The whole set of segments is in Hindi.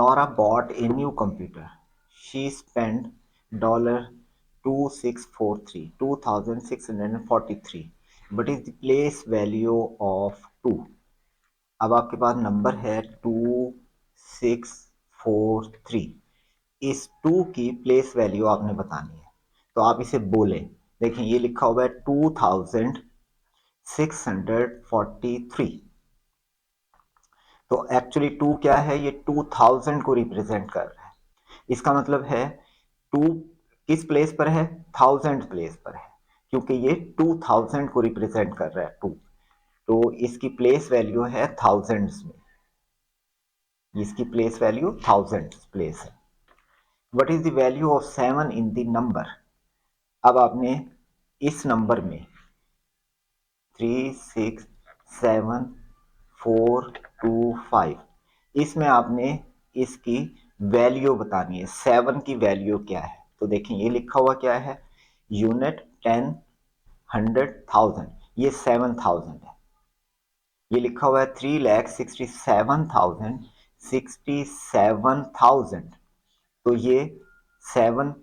Laura bought a new computer. She spent $2643 but is the place value of 2. अब आपके पास नंबर है 2643। इस 2 की प्लेस वैल्यू आपने बतानी है, तो आप इसे बोले। देखें ये लिखा हुआ है 2643, तो एक्चुअली 2 क्या है, ये 2000 को रिप्रेजेंट कर रहा है। इसका मतलब है 2 किस प्लेस पर है, 1000 प्लेस पर है, क्योंकि ये 2000 को रिप्रेजेंट कर रहा है 2, तो इसकी प्लेस वैल्यू है थाउजेंड्स में, इसकी प्लेस वैल्यू थाउजेंड्स प्लेस है। What is the value of 7 in the number. अब आपने इस नंबर में 367425, इसमें आपने इसकी वैल्यू बतानी है, 7 की वैल्यू क्या है। तो देखें ये लिखा हुआ क्या है, यूनिट 10 100 1000, ये 7000 है। ये लिखा हुआ है 3,67,067,000, तो ये 7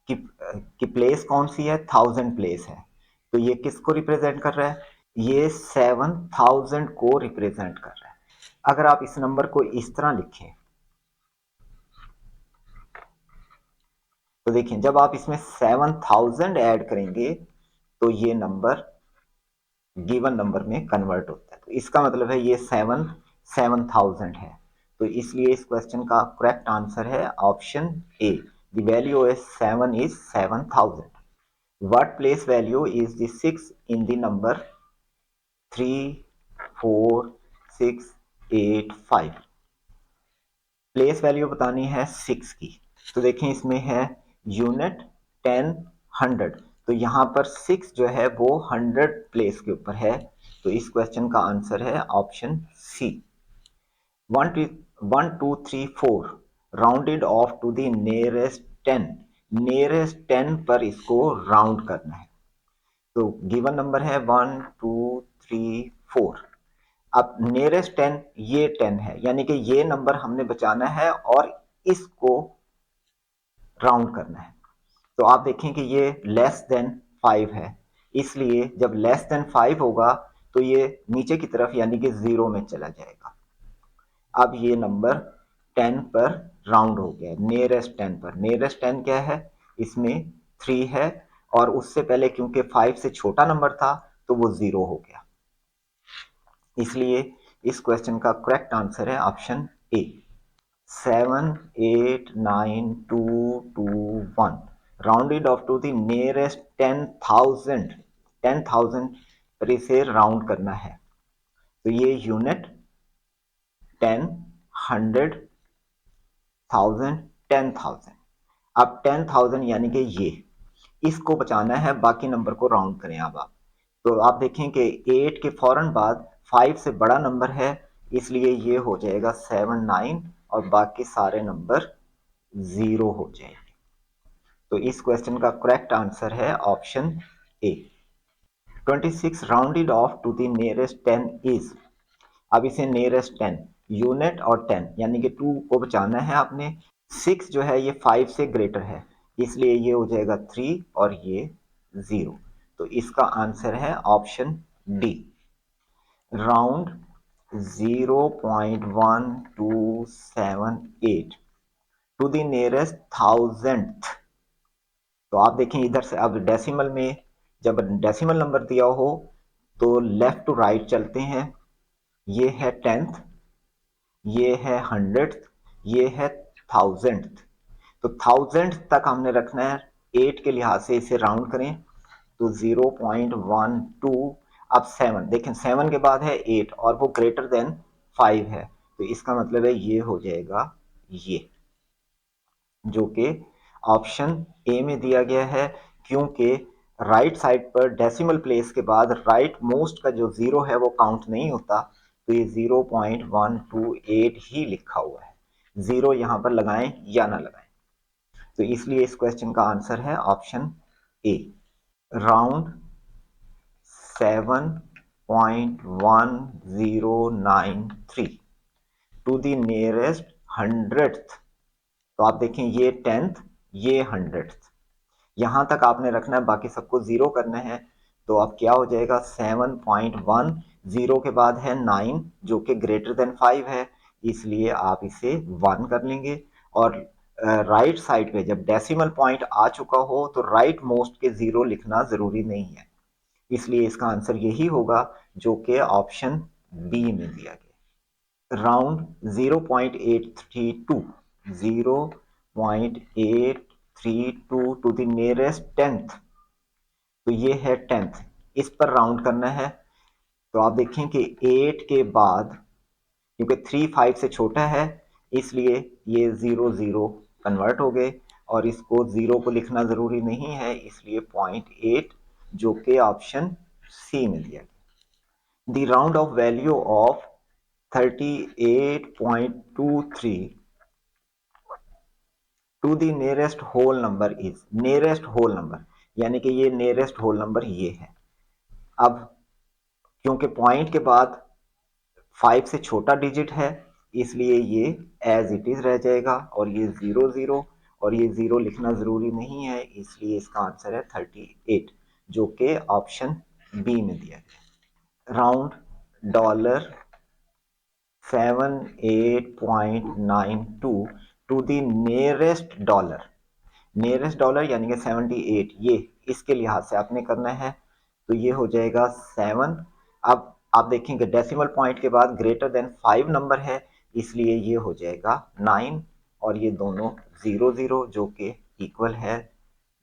की प्लेस कौन सी है, 1000 प्लेस है, तो ये किसको रिप्रेजेंट कर रहा है, ये 7000 को रिप्रेजेंट कर रहा है। अगर आप इस नंबर को इस तरह लिखें, तो देखिए जब आप इसमें 7000 ऐड करेंगे तो ये नंबर गिवन नंबर में कन्वर्ट होता है, तो इसका मतलब है ये 7000 है। तो इसलिए इस क्वेश्चन का करेक्ट आंसर है option A, the value of 7 is 7000। What place value is the 6 in the number 34685। Place value बतानी है 6 की, तो देखें इसमें है यूनिट 10 100, तो यहां पर 6 जो है वो 100 प्लेस के ऊपर है, तो इस क्वेश्चन का आंसर है option C. 1 2 3 4 rounded off to the nearest 10, nearest 10 पर इसको राउंड करना है। तो गिवन नंबर है 1 2 3 4, अब नियरेस्ट 10 ये 10 है, यानी कि ये नंबर हमने बचाना है और इसको राउंड करना है। तो आप देखें कि ये लेस देन 5 है, इसलिए जब लेस देन 5 होगा तो ये नीचे की तरफ यानी कि 0 में चला जाएगा। अब ये नंबर 10 पर राउंड हो गया, नियरेस्ट 10 पर। नियरेस्ट 10 क्या है, इसमें 3 है, और उससे पहले क्योंकि 5 से छोटा नंबर था तो वो 0 हो गया, इसलिए इस क्वेश्चन का करेक्ट आंसर है option A. 7892221 rounded off to the nearest 10,000, 10,000 पर इसे राउंड करना है, तो ये यूनिट 10 100 1000 10,000। अब 10,000 यानी कि ये इसको बचाना है, बाकी नंबर को राउंड करें। अब आप तो आप देखें कि 8 के फौरन बाद 5 से बड़ा नंबर है, इसलिए ये हो जाएगा 79 और बाकी सारे नंबर 0 हो जाएंगे। तो इस क्वेश्चन का करेक्ट आंसर है option A. 26 rounded off to the nearest 10 is, अब इसे नियरेस्ट 10 यूनिट और 10 यानी कि 2 को बचाना है आपने। 6 जो है ये 5 से ग्रेटर है, इसलिए ये हो जाएगा 3 और ये 0, तो इसका आंसर है option D, round 0.1278 to the nearest 1000th। तो आप देखें इधर से, अब डेसिमल में जब डेसिमल नंबर दिया हो तो लेफ्ट टू राइट चलते हैं, ये है 10th, ये है 100th, ये है 1000th, तो 1000th तक हमने रखना है। 8 के लिहाज से इसे राउंड करें तो 0.12, अब 7 देखें 7 के बाद है 8 और वो ग्रेटर देन 5 है, तो इसका मतलब है ये हो जाएगा ये, जो कि ऑप्शन ए में दिया गया है, क्योंकि राइट साइड पर डेसिमल प्लेस के बाद राइट मोस्ट का जो 0 है वो काउंट नहीं होता, तो ये 0.128 ही लिखा हुआ है। 0 यहां पर लगाएं या ना लगाएं, तो इसलिए इस क्वेश्चन का आंसर है option A, round 7.1093 to the nearest hundredth, तो आप देखें ये 10th, ये 100th, यहां तक आपने रखना है, बाकी सबको जीरो करना है। तो अब क्या हो जाएगा, 7.1, जीरो के बाद है 9 जो कि ग्रेटर देन 5 है, इसलिए आप इसे 1 कर लेंगे। और राइट साइड पे जब डेसिमल पॉइंट आ चुका हो तो राइट मोस्ट के जीरो लिखना जरूरी नहीं है, इसलिए इसका आंसर यही होगा जो कि ऑप्शन बी में दिया गया। Round 0.832, 0.832 to the nearest 10th, तो ये है 10th, इस पर राउंड करना है। तो आप देखें कि 8 के बाद, क्योंकि 3 5 से छोटा है, इसलिए ये 0 0 कन्वर्ट हो गए, और इसको जीरो को लिखना जरूरी नहीं है, इसलिए 0.8 जो कि ऑप्शन सी में दिया गया। The round off value of 38.23 to the nearest whole number is, nearest whole number यानी कि ये नियरेस्ट होल नंबर ये है। अब क्योंकि पॉइंट के बाद 5 से छोटा डिजिट है, इसलिए ये एज इट इज रह जाएगा, और ये 0 0, और ये 0 लिखना जरूरी नहीं है, इसलिए इसका आंसर है 38 जो कि ऑप्शन बी में दिया गया। Round $78.92 to the nearest dollar, nearest dollar यानी कि 78, ये इसके लिहाज से आपने करना है, तो ये हो जाएगा 7। अब आप देखेंगे डेसिमल पॉइंट के बाद ग्रेटर देन 5 नंबर है, इसलिए ये हो जाएगा 9, और ये दोनों 0 0 जो कि इक्वल है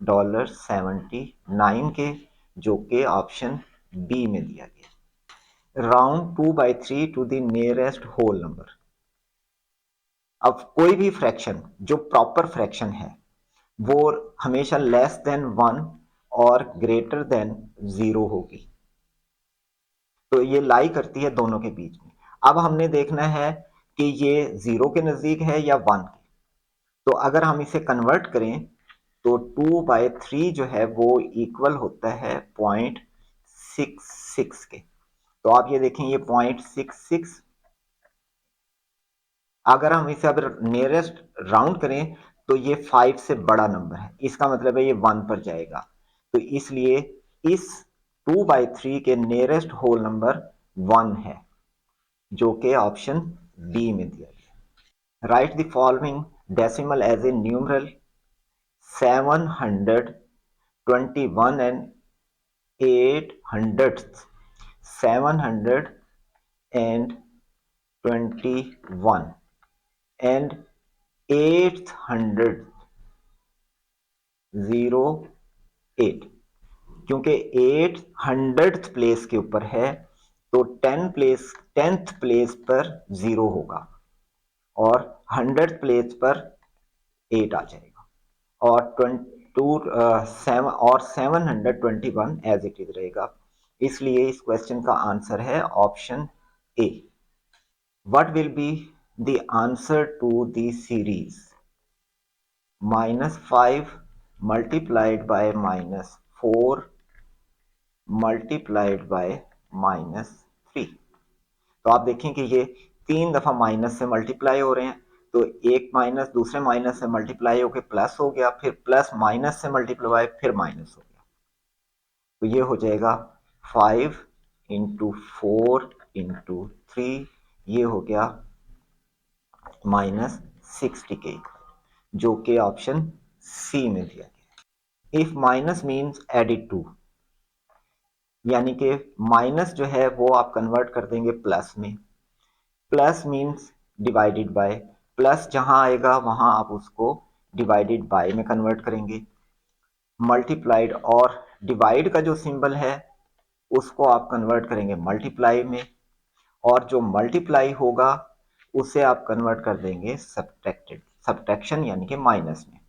$79 के, जो कि ऑप्शन बी में दिया गया। Round 2/3 to the nearest whole number. अब कोई भी फ्रैक्शन जो प्रॉपर फ्रैक्शन है वो हमेशा लेस देन 1 और ग्रेटर देन 0 होगी, तो ये लाई करती है दोनों के बीच में। अब हमने देखना है कि ये 0 के नजदीक है या 1 के, तो अगर हम इसे कन्वर्ट करें तो 2/3 जो है वो इक्वल होता है 0.66 के। तो आप ये देखें, ये 0.66, अगर हम इसे अब नियरेस्ट राउंड करें तो ये 5 से बड़ा नंबर है, इसका मतलब है ये 1 पर जाएगा, तो इसलिए इस 2/3 के नियरेस्ट होल नंबर 1 है, जो कि ऑप्शन बी में दिया गया। Write the following decimal as a numeral, 721 and 800, 721 and 808, क्योंकि 800th प्लेस के ऊपर है तो 10th प्लेस पर 0 होगा, और 100th प्लेस पर 8 आ जाएगा, और 721 एज इट इज रहेगा, इसलिए इस क्वेश्चन का आंसर है option A. What will be the answer to the series -5 multiplied by -4 multiplied by -3। तो आप देखें कि ये 3 दफा माइनस से मल्टीप्लाई हो रहे हैं, तो एक माइनस दूसरे माइनस से मल्टीप्लाई होकर प्लस हो गया, फिर प्लस माइनस से मल्टीप्लाई फिर माइनस हो गया, तो ये हो जाएगा 5 इंटू 4 इंटू 3, ये हो गया -60 के, जो कि ऑप्शन सी में दिया गया। If minus means added to, यानी कि माइनस जो है वो आप कन्वर्ट कर देंगे प्लस में, plus means divided by, plus जहां आएगा वहां आप उसको डिवाइडेड बाय में कन्वर्ट करेंगे। मल्टीप्लाइड और डिवाइड का जो सिंबल है उसको आप कन्वर्ट करेंगे मल्टीप्लाई में, और जो मल्टीप्लाई होगा उसे आप कन्वर्ट कर देंगे सब्ट्रैक्टेड, सब्ट्रैक्शन यानी कि माइनस में।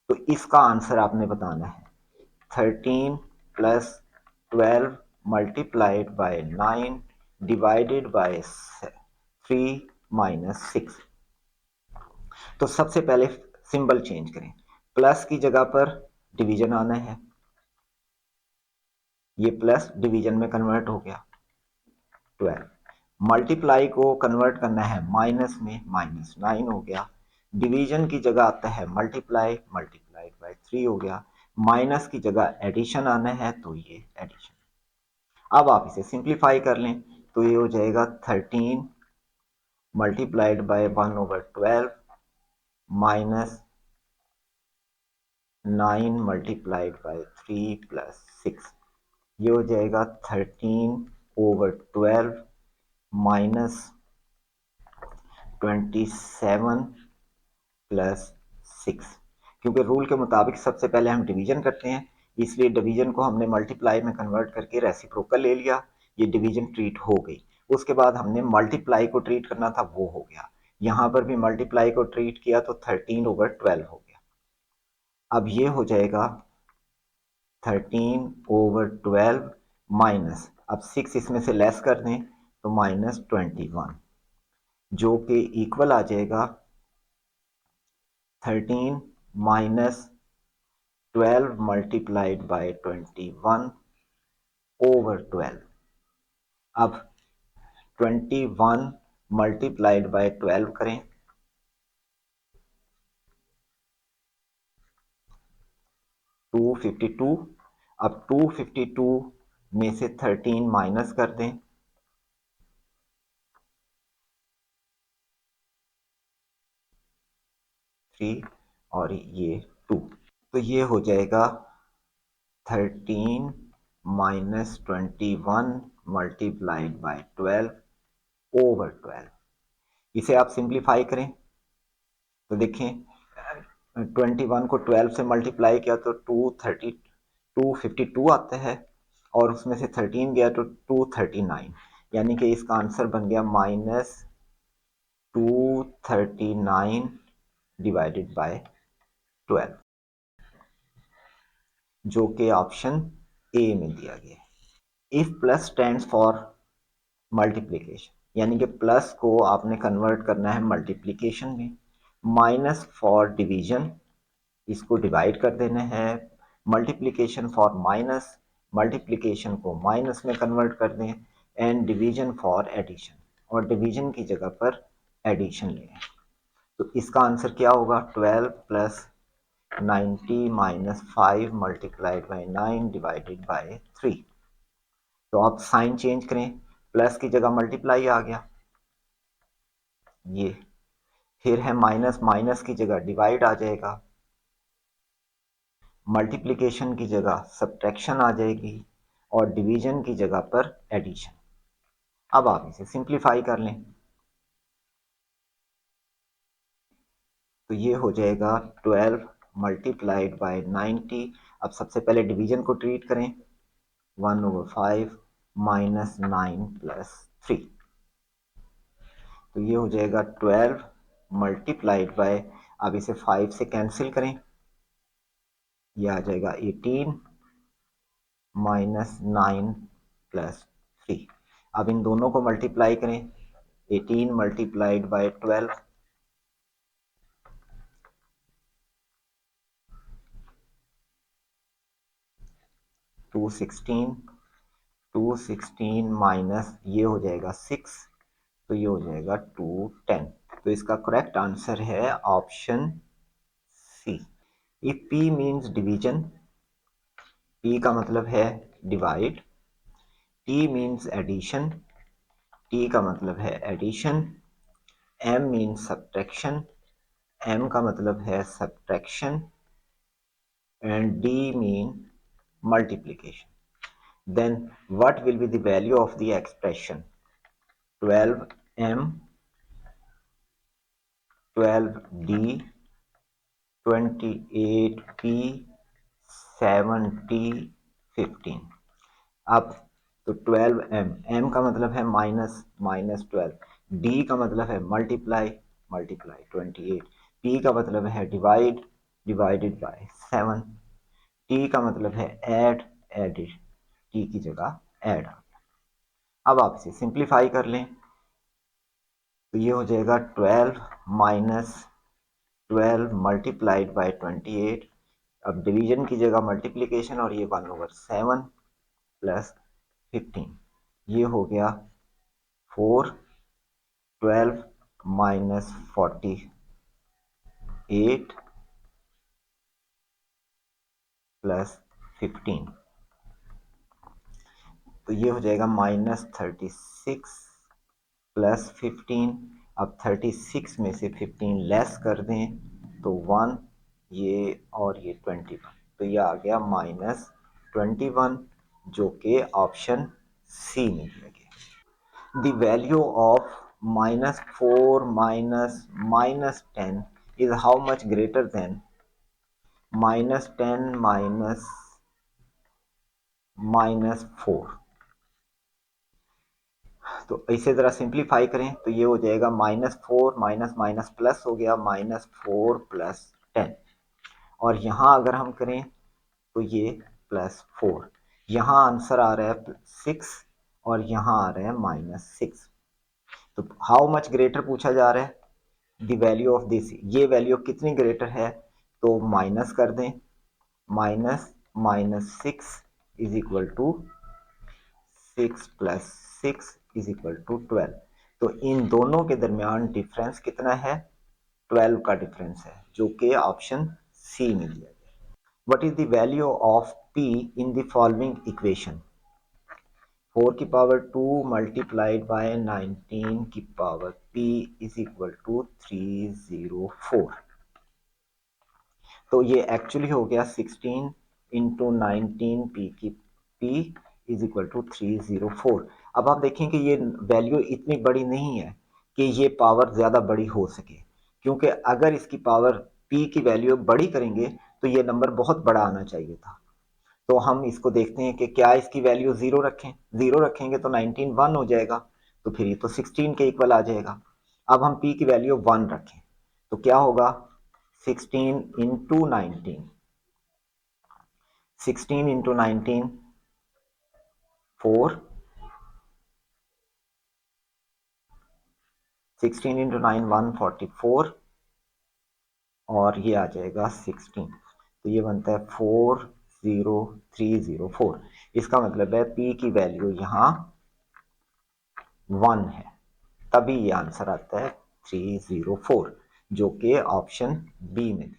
तो इसका आंसर आपने बताना है 13 + 12 multiplied by 9 divided by 3 - 6। तो सबसे पहले सिंबल चेंज करें, प्लस की जगह पर डिवीजन आना है, ये प्लस डिवीजन में कन्वर्ट हो गया 12, मल्टीप्लाई को कन्वर्ट करना है माइनस में, -9 हो गया। डिवीजन की जगह आता है मल्टीप्लाई, मल्टीप्लाइड बाय 3 हो गया। माइनस की जगह एडिशन आना है तो ये एडिशन। अब आप इसे सिंप्लीफाई कर लें तो ये हो जाएगा 13 multiplied by 1/12 minus 9 multiplied by 3 plus 6। ये हो जाएगा 13/12 माइनस 27 प्लस 6। क्योंकि रूल के मुताबिक सबसे पहले हम डिवीजन करते हैं, इसलिए डिवीजन को हमने मल्टीप्लाई में कन्वर्ट करके रेसिप्रोकल ले लिया। ये डिवीजन ट्रीट हो गई। उसके बाद हमने मल्टीप्लाई को ट्रीट करना था, वो हो गया। यहाँ पर भी मल्टीप्लाई को ट्रीट किया तो 13/12 हो गया। अब ये हो जाएगा 13/12 माइनस, अब 6 इसमें से लेस कर दें तो -21, जो कि इक्वल आ जाएगा 13 माइनस 12 मल्टीप्लाइड बाय 21/12। अब 21 मल्टीप्लाइड बाय 12 करें, 252। अब 252 में से 13 माइनस कर दें, 3 और ये 2, तो ये हो जाएगा 13 माइनस 21 मल्टीप्लाइड बाय 12/12। इसे आप सिंप्लीफाई करें तो देखें 21 को 12 से मल्टीप्लाई किया तो 252 आता है, और उसमें से 13 गया तो 239, यानी कि इसका आंसर बन गया -239 डिवाइडेड बाय 12, जो कि ऑप्शन ए में दिया गया। If plus stands for multiplication, यानी कि प्लस को आपने कन्वर्ट करना है मल्टीप्लीकेशन में। माइनस फॉर डिवीजन, इसको डिवाइड कर देना है। मल्टीप्लिकेशन फॉर माइनस, मल्टीप्लिकेशन को माइनस में कन्वर्ट कर दें। एंड डिवीजन फॉर एडिशन, और डिवीजन की जगह पर एडिशन लें। तो इसका आंसर क्या होगा, 12 plus 90 minus 5 multiplied by 9 divided by 3। तो आप साइन चेंज करें, प्लस की जगह मल्टीप्लाई आ गया, ये फिर है माइनस, माइनस की जगह डिवाइड आ जाएगा, मल्टीप्लिकेशन की जगह सब्ट्रैक्शन आ जाएगी, और डिवीजन की जगह पर एडिशन। अब आप इसे सिंप्लीफाई कर लें तो ये हो जाएगा 12 मल्टीप्लाइड बाय 90। अब सबसे पहले डिवीजन को ट्रीट करें, 1/5 माइनस 9 प्लस 3, तो ये हो जाएगा 12 मल्टीप्लाइड बाय, अब इसे 5 से कैंसिल करें, ये आ जाएगा 18 माइनस 9 प्लस 3। अब इन दोनों को मल्टीप्लाई करें, 18 मल्टीप्लाइड बाय 12, 216, 216 माइनस ये हो जाएगा 6, तो ये हो जाएगा 210। तो इसका करेक्ट आंसर है option C. If P means division, P का मतलब है divide, T means addition, T का मतलब है addition, M means subtraction, M का मतलब है subtraction, and D mean multiplication. Then what will be the value of the expression 12m 12d 28p 7t 15। अब तो 12m, m का मतलब है माइनस, -12, d का मतलब है मल्टीप्लाई, मल्टीप्लाई 28, p का मतलब है डिवाइड, डिवाइडेड बाय 7, t का मतलब है ऐड, एडिड, t की जगह ऐड। अब आप इसे सिंप्लीफाई कर लें तो ये हो जाएगा 12 माइनस 12 मल्टीप्लाइड बाय 28। अब डिवीजन की जगह मल्टीप्लिकेशन, और ये 1/7 प्लस 15, ये हो गया 4, 12 माइनस 48 प्लस 15, तो ये हो जाएगा -36 प्लस 15। अब 36 में से 15 लेस कर दें तो 1, ये और ये 21, तो ये आ गया -21, जो कि ऑप्शन सी में लगे। The value of -4 minus 10 is how much greater than -10 -4। तो इसे ज़रा सिंप्लीफाई करें तो ये हो जाएगा -4 माइनस माइनस प्लस हो गया -4 प्लस 10, और यहाँ अगर हम करें तो ये +4, यहाँ आंसर आ रहा है 6 और यहाँ आ रहा है -6। तो हाउ मच ग्रेटर पूछा जा रहा है, द वैल्यू ऑफ दिस, ये वैल्यू कितनी ग्रेटर है, तो माइनस कर दें, -6 is equal to 6 plus 6 is equal to 12। तो इन दोनों के दरमियान डिफरेंस कितना है, 12 का डिफरेंस है, जो कि ऑप्शन सी में दिया गया। What is the value of p in the following equation, 4 की पावर 2 मल्टीप्लाइड बाय 19 की power p is equal to 304। तो ये एक्चुअली हो गया 16 into 19 p is equal to 304। अब आप देखें कि ये वैल्यू इतनी बड़ी नहीं है कि ये पावर ज़्यादा बड़ी हो सके, क्योंकि अगर इसकी पावर p की वैल्यू बड़ी करेंगे तो ये नंबर बहुत बड़ा आना चाहिए था। तो हम इसको देखते हैं कि क्या इसकी वैल्यू ज़ीरो रखें, ज़ीरो रखेंगे तो 19 1 हो जाएगा, तो फिर ये तो 16 के इक्वल आ जाएगा। अब हम p की वैल्यू 1 रखें तो क्या होगा, 16 इंटू 19, 16 इंटू 19 4, 16 इंटू 9 144, और ये आ जाएगा 16, तो ये बनता है 40304। इसका मतलब है p की वैल्यू यहाँ 1 है, तभी ये आंसर आता है 304, जो कि ऑप्शन बी में